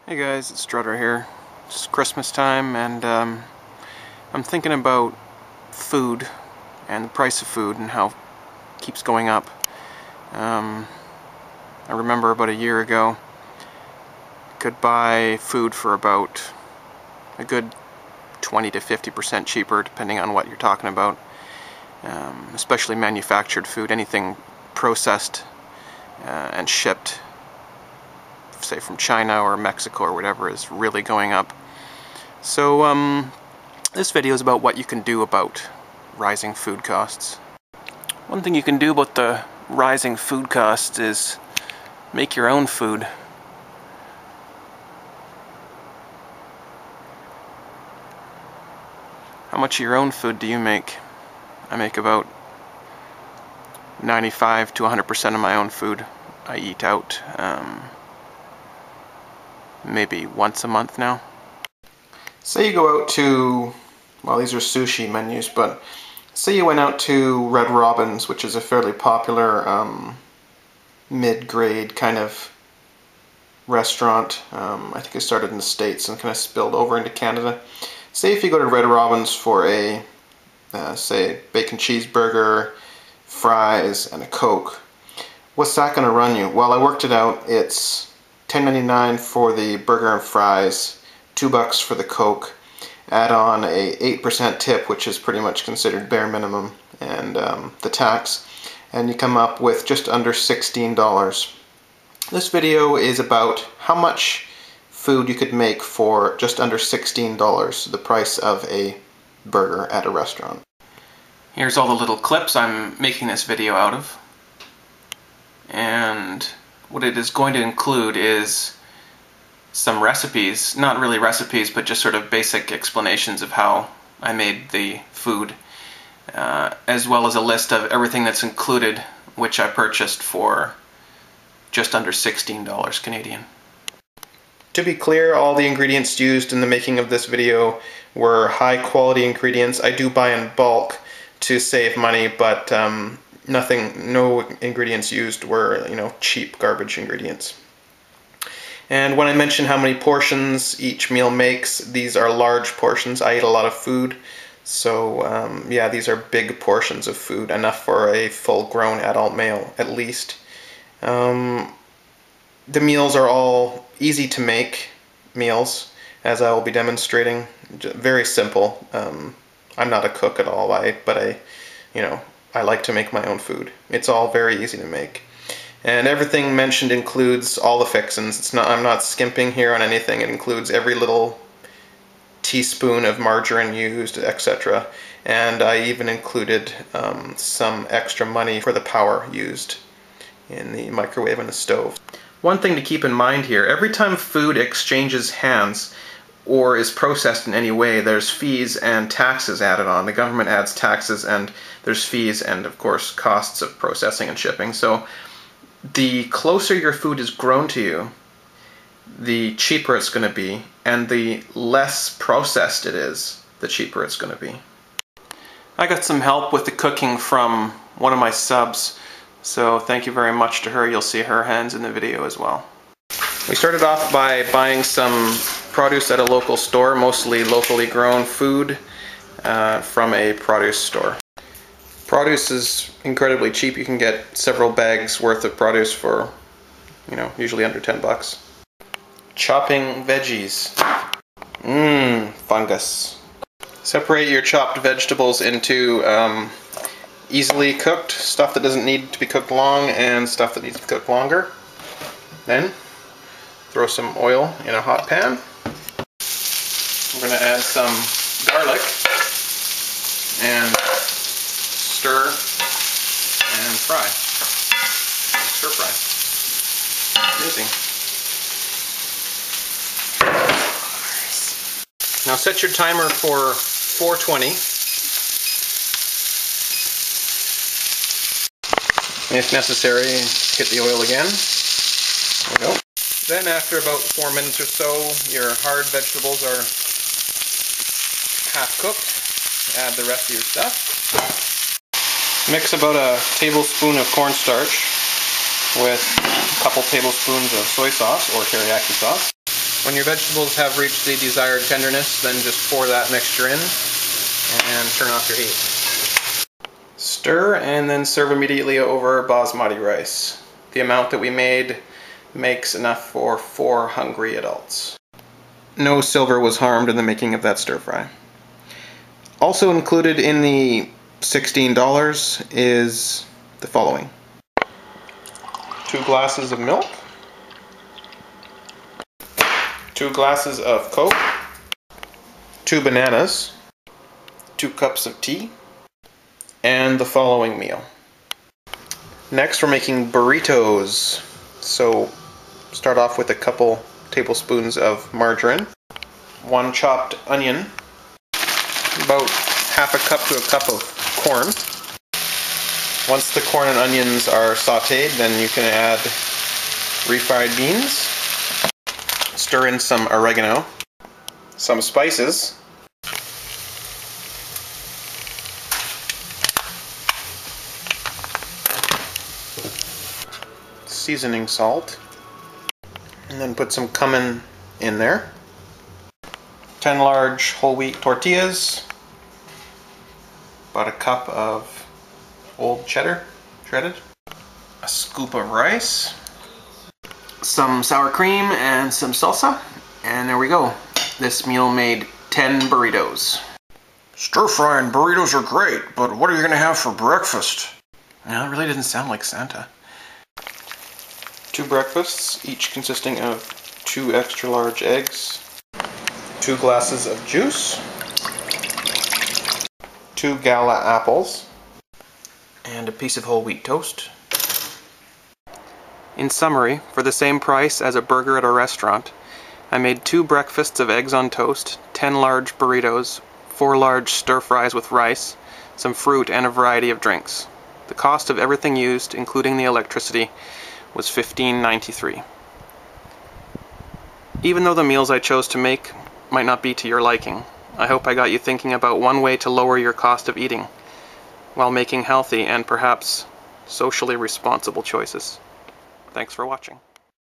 Hey guys, it's Strutter here. It's Christmas time and I'm thinking about food and the price of food and how it keeps going up. I remember about a year ago I could buy food for about a good 20 to 50% cheaper depending on what you're talking about. Especially manufactured food, anything processed and shipped, say from China or Mexico or whatever, is really going up. So this video is about what you can do about rising food costs. One thing you can do about the rising food costs is make your own food. How much of your own food do you make? I make about 95 to 100% of my own food. I eat out maybe once a month now. Say you go out to, well, these are sushi menus, but say you went out to Red Robin's, which is a fairly popular mid-grade kind of restaurant. I think it started in the States and kind of spilled over into Canada. Say if you go to Red Robin's for a, say, bacon cheeseburger, fries, and a Coke, what's that going to run you? Well, I worked it out. It's $10.99 for the burger and fries, $2 for the Coke, add on a 8% tip, which is pretty much considered bare minimum, and the tax, and you come up with just under $16. This video is about how much food you could make for just under $16, the price of a burger at a restaurant. Here's all the little clips I'm making this video out of. And what it is going to include is some recipes, not really recipes, but just sort of basic explanations of how I made the food, as well as a list of everything that's included, which I purchased for just under $16 Canadian. To be clear, all the ingredients used in the making of this video were high quality ingredients. I do buy in bulk to save money, but no ingredients used were, cheap garbage ingredients. And when I mention how many portions each meal makes, these are large portions. I eat a lot of food, so yeah, these are big portions of food, enough for a full-grown adult male at least. The meals are all easy to make meals, as I will be demonstrating. Very simple. I'm not a cook at all, but I like to make my own food. It's all very easy to make. And everything mentioned includes all the fixins. I'm not skimping here on anything. It includes every little teaspoon of margarine used, etc. And I even included some extra money for the power used in the microwave and the stove. One thing to keep in mind here, every time food exchanges hands or is processed in any way, there's fees and taxes added on. The government adds taxes, and there's fees and, of course, costs of processing and shipping. So the closer your food is grown to you, the cheaper it's going to be, and the less processed it is, the cheaper it's going to be. I got some help with the cooking from one of my subs, so thank you very much to her. You'll see her hands in the video as well. We started off by buying some produce at a local store, mostly locally grown food from a produce store. Produce is incredibly cheap. You can get several bags worth of produce for, usually under $10. Chopping veggies. Fungus. Separate your chopped vegetables into easily cooked, stuff that doesn't need to be cooked long, and stuff that needs to be cooked longer. Then throw some oil in a hot pan. I'm going to add some garlic and stir and fry. Stir fry. Amazing. Now set your timer for 420. If necessary, hit the oil again. There we go. Then after about 4 minutes or so, your hard vegetables are half cooked. Add the rest of your stuff. Mix about a tablespoon of cornstarch with a couple tablespoons of soy sauce or teriyaki sauce. When your vegetables have reached the desired tenderness, then just pour that mixture in and turn off your heat. Stir and then serve immediately over basmati rice. The amount that we made makes enough for 4 hungry adults. No silver was harmed in the making of that stir fry. Also included in the $16 is the following: 2 glasses of milk, 2 glasses of Coke, 2 bananas, 2 cups of tea, and the following meal. Next we're making burritos. So start off with a couple tablespoons of margarine, 1 chopped onion, about half a cup to a cup of corn. Once the corn and onions are sauteed, then you can add refried beans. Stir in some oregano, some spices, seasoning salt, and then put some cumin in there. 10 large whole wheat tortillas, about a cup of old cheddar, shredded, a scoop of rice, some sour cream and some salsa, and there we go. This meal made 10 burritos. Stir-frying burritos are great, but what are you going to have for breakfast? No, it really didn't sound like Santa. 2 breakfasts, each consisting of 2 extra large eggs, 2 glasses of juice, 2 gala apples, and a piece of whole wheat toast. In summary, for the same price as a burger at a restaurant, I made 2 breakfasts of eggs on toast, 10 large burritos, 4 large stir-fries with rice, some fruit, and a variety of drinks. The cost of everything used, including the electricity, was $15.93. Even though the meals I chose to make might not be to your liking, I hope I got you thinking about one way to lower your cost of eating, while making healthy and perhaps socially responsible choices. Thanks for watching.